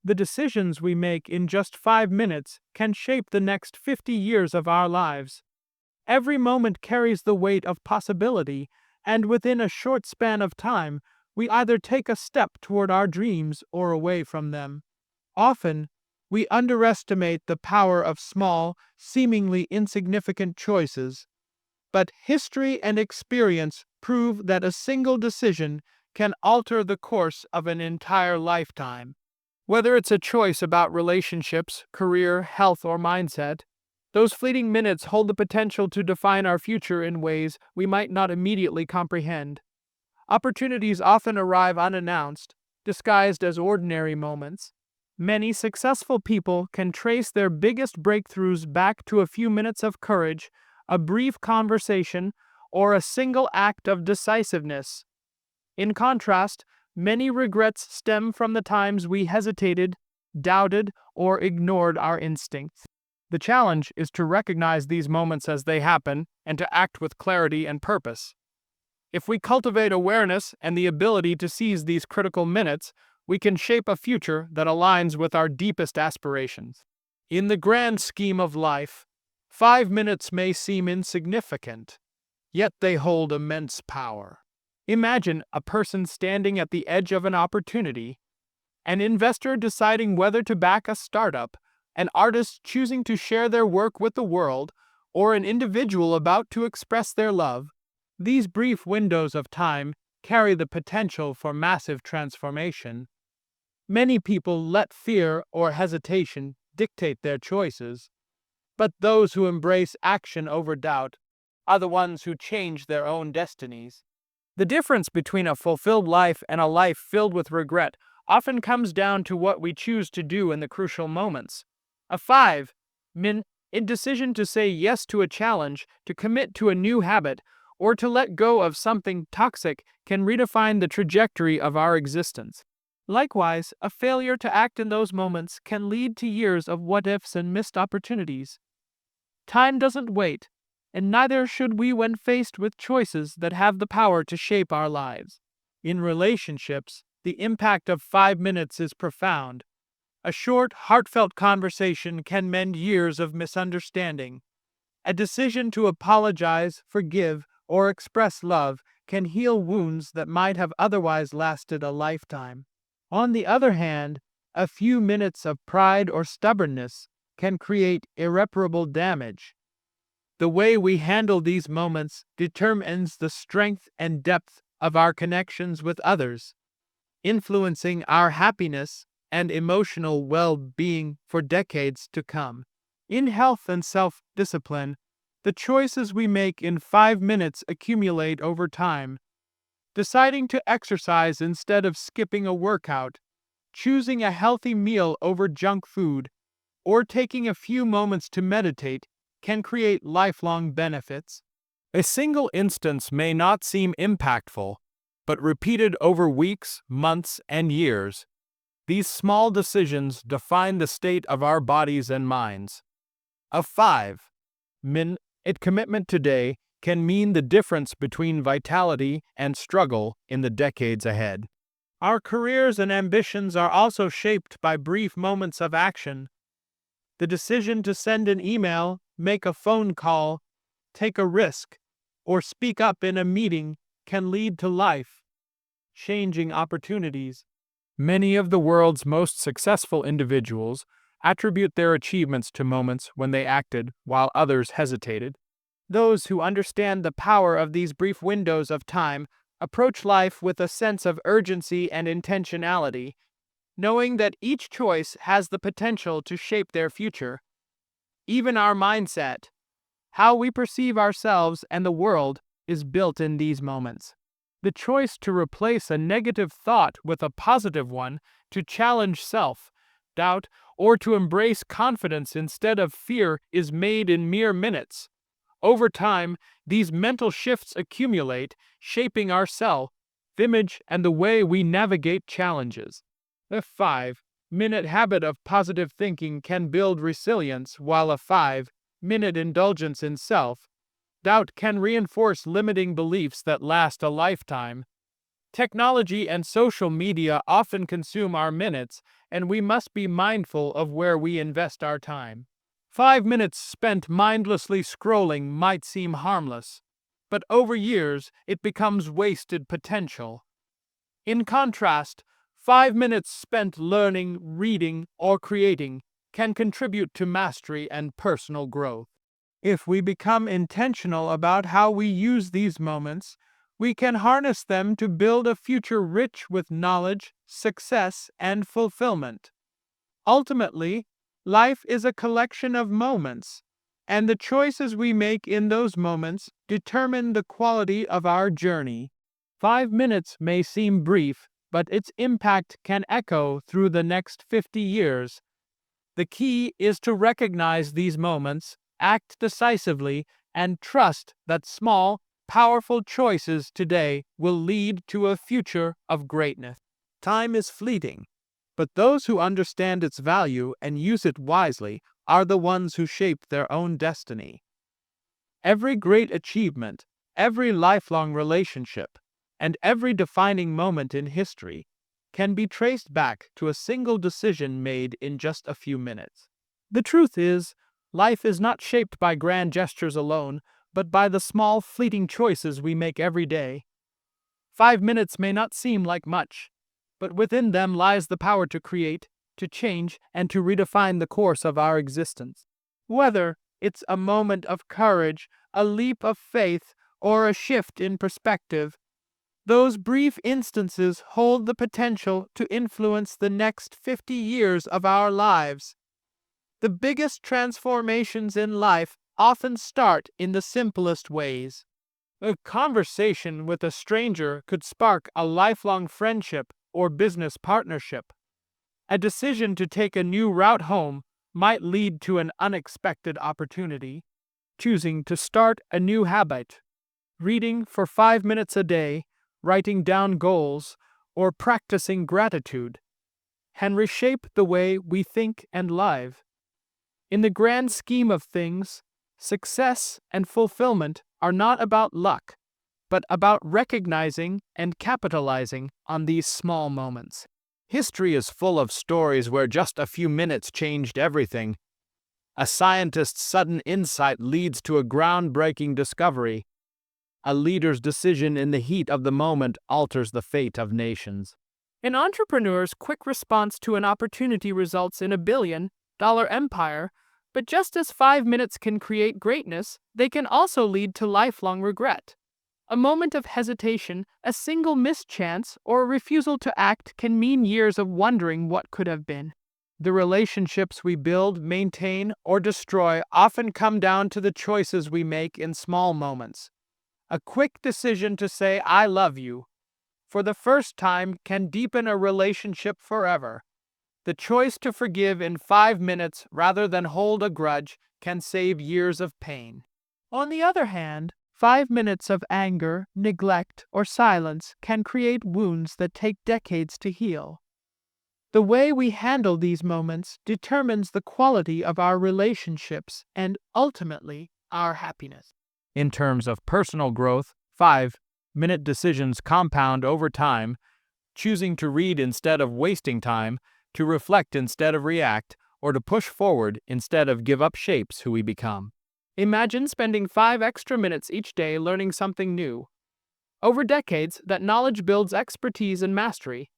The decisions we make in just 5 minutes can shape the next 50 years of our lives. Every moment carries the weight of possibility, and within a short span of time, we either take a step toward our dreams or away from them. Often, we underestimate the power of small, seemingly insignificant choices, but history and experience prove that a single decision can alter the course of an entire lifetime. Whether it's a choice about relationships, career, health, or mindset, those fleeting minutes hold the potential to define our future in ways we might not immediately comprehend. Opportunities often arrive unannounced, disguised as ordinary moments. Many successful people can trace their biggest breakthroughs back to a few minutes of courage, a brief conversation, or a single act of decisiveness. In contrast, many regrets stem from the times we hesitated, doubted, or ignored our instincts. The challenge is to recognize these moments as they happen and to act with clarity and purpose. If we cultivate awareness and the ability to seize these critical minutes, we can shape a future that aligns with our deepest aspirations. In the grand scheme of life, 5 minutes may seem insignificant, yet they hold immense power. Imagine a person standing at the edge of an opportunity, an investor deciding whether to back a startup, an artist choosing to share their work with the world, or an individual about to express their love. These brief windows of time carry the potential for massive transformation. Many people let fear or hesitation dictate their choices, but those who embrace action over doubt are the ones who change their own destinies. The difference between a fulfilled life and a life filled with regret often comes down to what we choose to do in the crucial moments. A 5-minute decision to say yes to a challenge, to commit to a new habit, or to let go of something toxic can redefine the trajectory of our existence. Likewise, a failure to act in those moments can lead to years of what-ifs and missed opportunities. Time doesn't wait, and neither should we when faced with choices that have the power to shape our lives. In relationships, the impact of 5 minutes is profound. A short, heartfelt conversation can mend years of misunderstanding. A decision to apologize, forgive, or express love can heal wounds that might have otherwise lasted a lifetime. On the other hand, a few minutes of pride or stubbornness can create irreparable damage. The way we handle these moments determines the strength and depth of our connections with others, influencing our happiness and emotional well-being for decades to come. In health and self-discipline, the choices we make in 5 minutes accumulate over time. Deciding to exercise instead of skipping a workout, choosing a healthy meal over junk food, or taking a few moments to meditate can create lifelong benefits. A single instance may not seem impactful, but repeated over weeks, months, and years, these small decisions define the state of our bodies and minds. A 5-minute commitment today can mean the difference between vitality and struggle in the decades ahead. Our careers and ambitions are also shaped by brief moments of action. The decision to send an email, make a phone call, take a risk, or speak up in a meeting can lead to life-changing opportunities. Many of the world's most successful individuals attribute their achievements to moments when they acted while others hesitated. Those who understand the power of these brief windows of time approach life with a sense of urgency and intentionality, knowing that each choice has the potential to shape their future. Even our mindset, how we perceive ourselves and the world, is built in these moments. The choice to replace a negative thought with a positive one, to challenge self-doubt, or to embrace confidence instead of fear is made in mere minutes. Over time, these mental shifts accumulate, shaping our self-image and the way we navigate challenges. The 5-minute habit of positive thinking can build resilience, while a 5-minute indulgence in self-doubt can reinforce limiting beliefs that last a lifetime. Technology and social media often consume our minutes, and we must be mindful of where we invest our time. 5 minutes spent mindlessly scrolling might seem harmless, but over years it becomes wasted potential. In contrast, 5 minutes spent learning, reading, or creating can contribute to mastery and personal growth. If we become intentional about how we use these moments, we can harness them to build a future rich with knowledge, success, and fulfillment. Ultimately, life is a collection of moments, and the choices we make in those moments determine the quality of our journey. 5 minutes may seem brief, but its impact can echo through the next 50 years. The key is to recognize these moments, act decisively, and trust that small, powerful choices today will lead to a future of greatness. Time is fleeting, but those who understand its value and use it wisely are the ones who shape their own destiny. Every great achievement, every lifelong relationship, and every defining moment in history can be traced back to a single decision made in just a few minutes. The truth is, life is not shaped by grand gestures alone, but by the small, fleeting choices we make every day. 5 minutes may not seem like much, but within them lies the power to create, to change, and to redefine the course of our existence. Whether it's a moment of courage, a leap of faith, or a shift in perspective, those brief instances hold the potential to influence the next 50 years of our lives. The biggest transformations in life often start in the simplest ways. A conversation with a stranger could spark a lifelong friendship or business partnership. A decision to take a new route home might lead to an unexpected opportunity. Choosing to start a new habit, reading for 5 minutes a day, writing down goals, or practicing gratitude can reshape the way we think and live. In the grand scheme of things, success and fulfillment are not about luck, but about recognizing and capitalizing on these small moments. History is full of stories where just a few minutes changed everything. A scientist's sudden insight leads to a groundbreaking discovery. A leader's decision in the heat of the moment alters the fate of nations. An entrepreneur's quick response to an opportunity results in a billion-dollar empire, but just as 5 minutes can create greatness, they can also lead to lifelong regret. A moment of hesitation, a single mischance, or a refusal to act can mean years of wondering what could have been. The relationships we build, maintain, or destroy often come down to the choices we make in small moments. A quick decision to say, "I love you," for the first time can deepen a relationship forever. The choice to forgive in 5 minutes rather than hold a grudge can save years of pain. On the other hand, 5 minutes of anger, neglect, or silence can create wounds that take decades to heal. The way we handle these moments determines the quality of our relationships and, ultimately, our happiness. In terms of personal growth, 5-minute decisions compound over time. Choosing to read instead of wasting time, to reflect instead of react, or to push forward instead of give up shapes who we become. Imagine spending 5 extra minutes each day learning something new. Over decades, that knowledge builds expertise and mastery.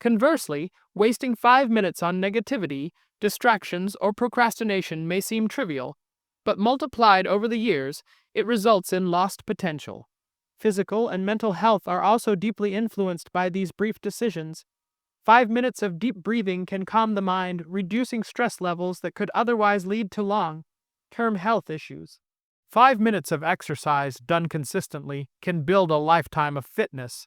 Conversely, wasting 5 minutes on negativity, distractions, or procrastination may seem trivial, but multiplied over the years, it results in lost potential. Physical and mental health are also deeply influenced by these brief decisions. 5 minutes of deep breathing can calm the mind, reducing stress levels that could otherwise lead to long-term health issues. 5 minutes of exercise done consistently can build a lifetime of fitness.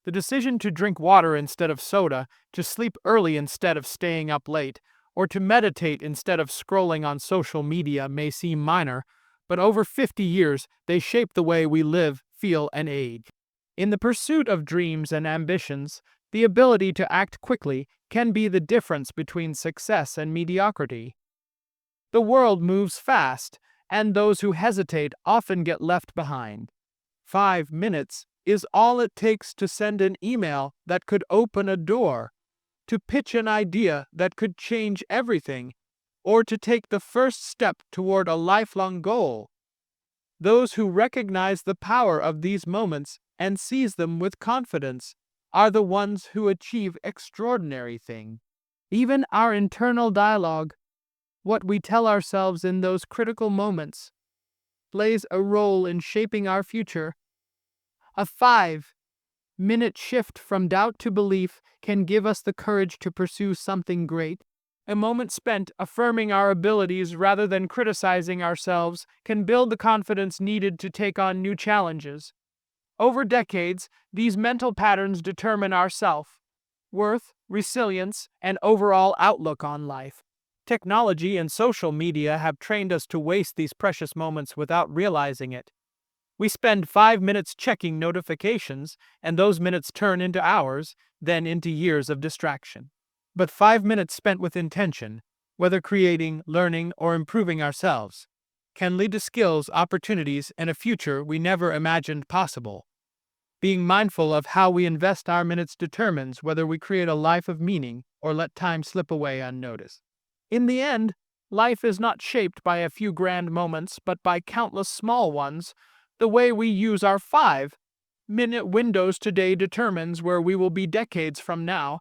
The decision to drink water instead of soda, to sleep early instead of staying up late, or to meditate instead of scrolling on social media may seem minor, but over 50 years they shape the way we live, feel, and age. In the pursuit of dreams and ambitions, the ability to act quickly can be the difference between success and mediocrity. The world moves fast, and those who hesitate often get left behind. 5 minutes is all it takes to send an email that could open a door, to pitch an idea that could change everything, or to take the first step toward a lifelong goal. Those who recognize the power of these moments and seize them with confidence are the ones who achieve extraordinary things. Even our internal dialogue, what we tell ourselves in those critical moments, plays a role in shaping our future. A 5-minute shift from doubt to belief can give us the courage to pursue something great. A moment spent affirming our abilities rather than criticizing ourselves can build the confidence needed to take on new challenges. Over decades, these mental patterns determine our self-worth, resilience, and overall outlook on life. Technology and social media have trained us to waste these precious moments without realizing it. We spend 5 minutes checking notifications, and those minutes turn into hours, then into years of distraction. But 5 minutes spent with intention, whether creating, learning, or improving ourselves, can lead to skills, opportunities, and a future we never imagined possible. Being mindful of how we invest our minutes determines whether we create a life of meaning or let time slip away unnoticed. In the end, life is not shaped by a few grand moments, but by countless small ones. The way we use our 5-minute windows today determines where we will be decades from now.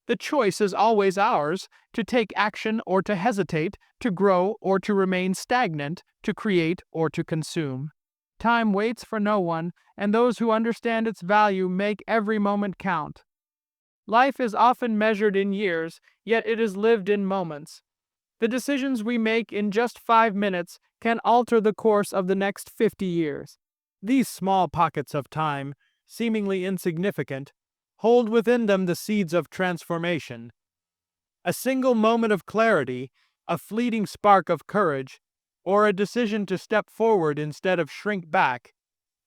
The choice is always ours, to take action or to hesitate, to grow or to remain stagnant, to create or to consume. Time waits for no one, and those who understand its value make every moment count. Life is often measured in years, yet it is lived in moments. The decisions we make in just 5 minutes can alter the course of the next 50 years. These small pockets of time, seemingly insignificant, hold within them the seeds of transformation. A single moment of clarity, a fleeting spark of courage, or a decision to step forward instead of shrink back,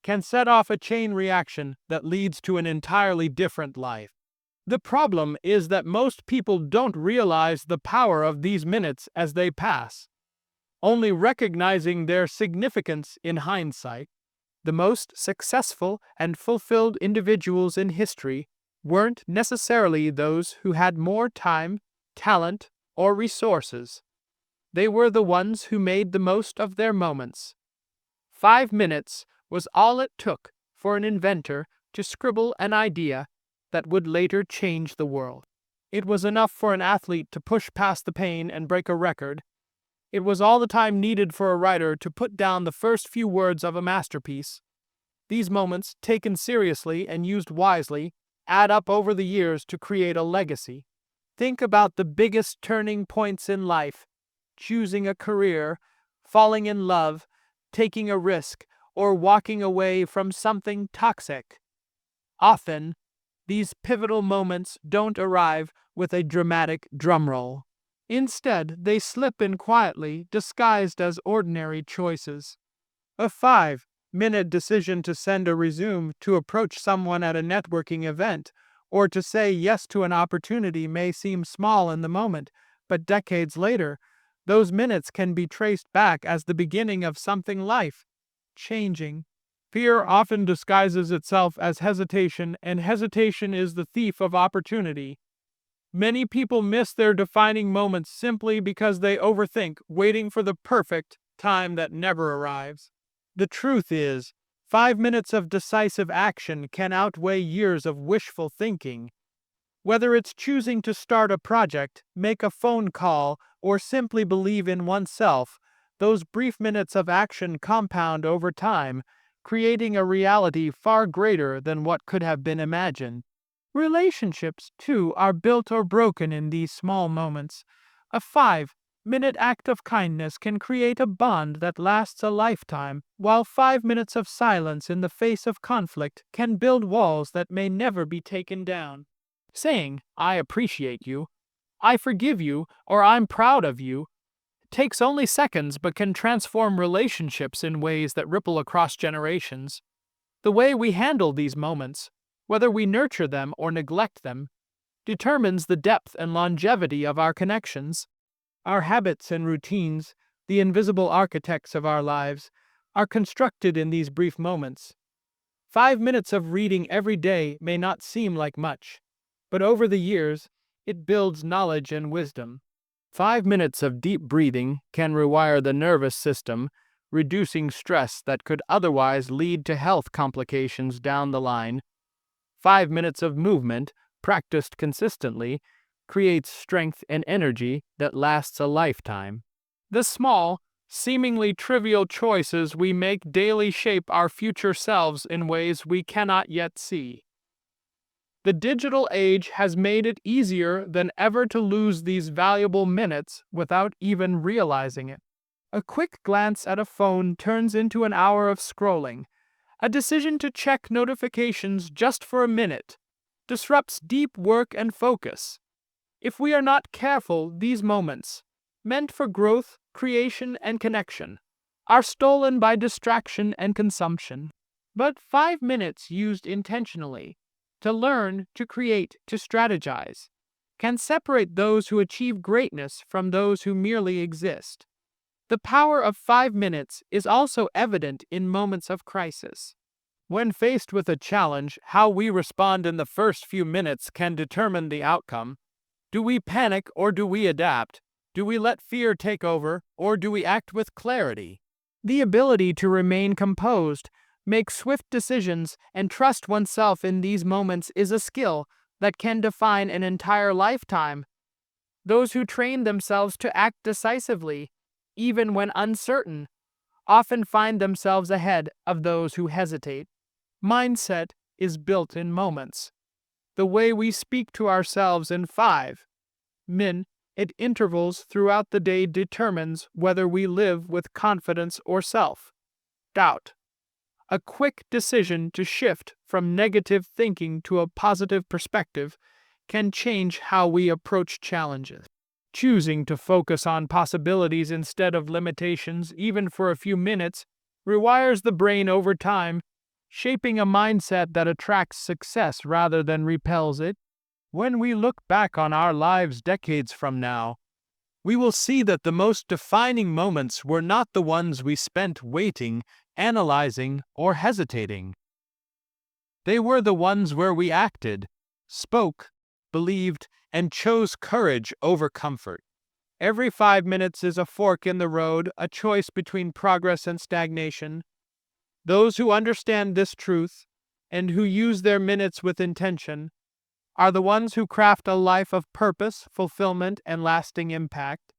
can set off a chain reaction that leads to an entirely different life. The problem is that most people don't realize the power of these minutes as they pass, only recognizing their significance in hindsight. The most successful and fulfilled individuals in history weren't necessarily those who had more time, talent, or resources. They were the ones who made the most of their moments. 5 minutes was all it took for an inventor to scribble an idea that would later change the world. It was enough for an athlete to push past the pain and break a record. It was all the time needed for a writer to put down the first few words of a masterpiece. These moments, taken seriously and used wisely, add up over the years to create a legacy. Think about the biggest turning points in life: choosing a career, falling in love, taking a risk, or walking away from something toxic. Often, these pivotal moments don't arrive with a dramatic drumroll. Instead, they slip in quietly, disguised as ordinary choices. A 5-minute decision to send a resume, to approach someone at a networking event, or to say yes to an opportunity may seem small in the moment, but decades later, those minutes can be traced back as the beginning of something life-changing. Fear often disguises itself as hesitation, and hesitation is the thief of opportunity. Many people miss their defining moments simply because they overthink, waiting for the perfect time that never arrives. The truth is, 5 minutes of decisive action can outweigh years of wishful thinking. Whether it's choosing to start a project, make a phone call, or simply believe in oneself, those brief minutes of action compound over time, creating a reality far greater than what could have been imagined. Relationships, too, are built or broken in these small moments. A 5-minute act of kindness can create a bond that lasts a lifetime, while 5 minutes of silence in the face of conflict can build walls that may never be taken down. Saying, "I appreciate you," "I forgive you," or "I'm proud of you," takes only seconds but can transform relationships in ways that ripple across generations. The way we handle these moments, whether we nurture them or neglect them, determines the depth and longevity of our connections. Our habits and routines, the invisible architects of our lives, are constructed in these brief moments. 5 minutes of reading every day may not seem like much, but over the years, it builds knowledge and wisdom. 5 minutes of deep breathing can rewire the nervous system, reducing stress that could otherwise lead to health complications down the line. 5 minutes of movement, practiced consistently, creates strength and energy that lasts a lifetime. The small, seemingly trivial choices we make daily shape our future selves in ways we cannot yet see. The digital age has made it easier than ever to lose these valuable minutes without even realizing it. A quick glance at a phone turns into an hour of scrolling. A decision to check notifications just for a minute disrupts deep work and focus. If we are not careful, these moments, meant for growth, creation, and connection, are stolen by distraction and consumption. But 5 minutes used intentionally, to learn, to create, to strategize, can separate those who achieve greatness from those who merely exist. The power of 5 minutes is also evident in moments of crisis. When faced with a challenge, how we respond in the first few minutes can determine the outcome. Do we panic or do we adapt? Do we let fear take over or do we act with clarity? The ability to remain composed, make swift decisions, and trust oneself in these moments is a skill that can define an entire lifetime. Those who train themselves to act decisively, even when uncertain, often find themselves ahead of those who hesitate. Mindset is built in moments. The way we speak to ourselves in 5 min at intervals throughout the day determines whether we live with confidence or self-doubt. A quick decision to shift from negative thinking to a positive perspective can change how we approach challenges. Choosing to focus on possibilities instead of limitations, even for a few minutes, rewires the brain over time, shaping a mindset that attracts success rather than repels it. When we look back on our lives decades from now, we will see that the most defining moments were not the ones we spent waiting, analyzing, or hesitating. They were the ones where we acted, spoke, believed, and chose courage over comfort. Every 5 minutes is a fork in the road, a choice between progress and stagnation. Those who understand this truth, and who use their minutes with intention, are the ones who craft a life of purpose, fulfillment, and lasting impact.